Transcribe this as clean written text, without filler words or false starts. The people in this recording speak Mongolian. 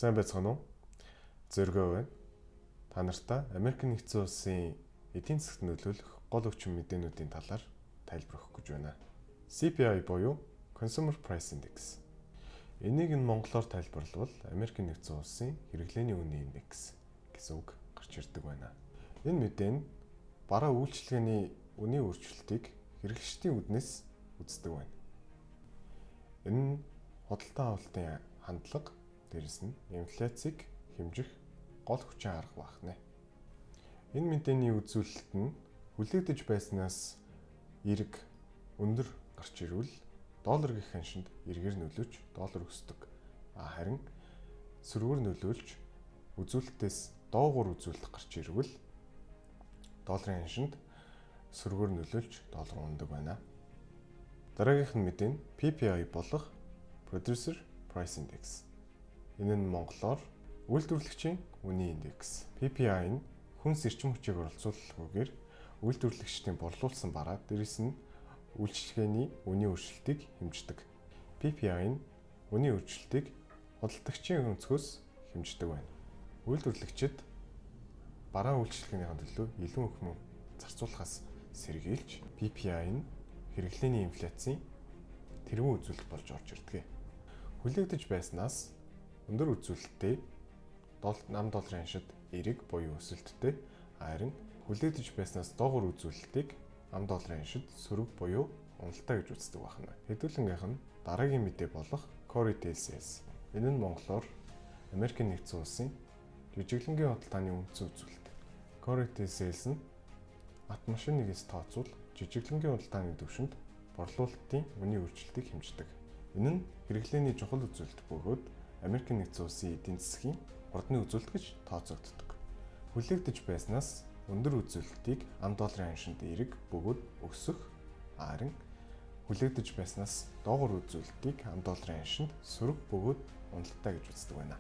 Сайн байцгаана уу? Зөргөө байна. Та нартай Америкийн нэгдсэн улсын эдийн засагт нөлөөлөх гол өвчин мэдээнүүдийн талаар тайлбар өгөх гэж байна. CPI буюу Consumer Price Index. Энийг монголоор тайлбарлавал Америкийн нэгдсэн улсын хэрэглээний үнийн индекс гэсэн үг гарч ирдэг байна. Энэ мэдээ нь бараа үйлчилгээний үнийн өөрчлөлтийг хэрэглэгчдийн үднээс үздэг байна. Энэ нь худалдан авалтын хандлага, дээрэс нь инфляцийг хэмжих гол хүчин арга байна. Энэ мэдээний үзүүлэлт нь хүлээгдэж байснаас эрг өндөр гарч ирвэл долларгийн ханшинд эргээр нөлөөж доллар өсдөг. Харин сөргөөр нөлөөлж үзүүлэлтээс доогуур үзүүлэлт гарч ирвэл долларын ханшинд сөргөөр нөлөөлж доллар ундаг байна. Дараагийнх нь мэдээ нь PPI болох Producer Price Index. Энэ нь монголоор үйлдвэрлэгчийн үнийн индекс. PPI нь хүнс эрчим хүчийг оролцуулахгүйгээр үйлдвэрлэгчдийн борлуулсан бараа, дээрээс нь үйлчилгээний үнийн өөрчлөлтийг хэмждэг. PPI нь үнийн өөрчлөлтийг худалдагчийн өнцгөөс хэмждэг байна. Үйлдвэрлэгчид бараа үйлчилгээнийхэн төлөө илүү их мөнгө зарцуулахаас сэргийлж, PPI нь хэрэглээний инфляцийн тэргуун үзүүлэлт болж орж ирдэг. Хүлээгдэж байснаас өндөр үзүүлэлттэй $8 ханшид эрэг буюу өсөлттэй, харин хүлээгдэж байснаас доогуур үзүүлэлтийг $8 ханшид сөрөг буюу уналтаа гэж үздэг байна. Хэдүүлэнгийнх нь дараагийн мэдээ болох Core Retail Sales. Энэ нь монголоор Америкийн нэгдсэн улсын жижиглэнгийн худалдааны үндсэн үзүүлэлт. Core Retail Sales нь автомашиныг тооцвол жижиглэнгийн худалдааны түвшинд борлуулалтын үнийн өөрчлөлтийг хэмждэг. Энэ нь хэрэглээний чухал үзүүлэлт бөгөөд Америкийн нэгдсэн улсын эдийн засгийн хурдны үзүүлэлт гэж тооцогддог. Хүлээгдэж байснаас өндөр үзүүлэлтийг $8 ханшинд эрэг бөгөөд өсөх, харин хүлээгдэж байснаас доогуур үзүүлэлтийг $8 ханшинд сөрөг бөгөөд уналтаа гэж үздэг байна.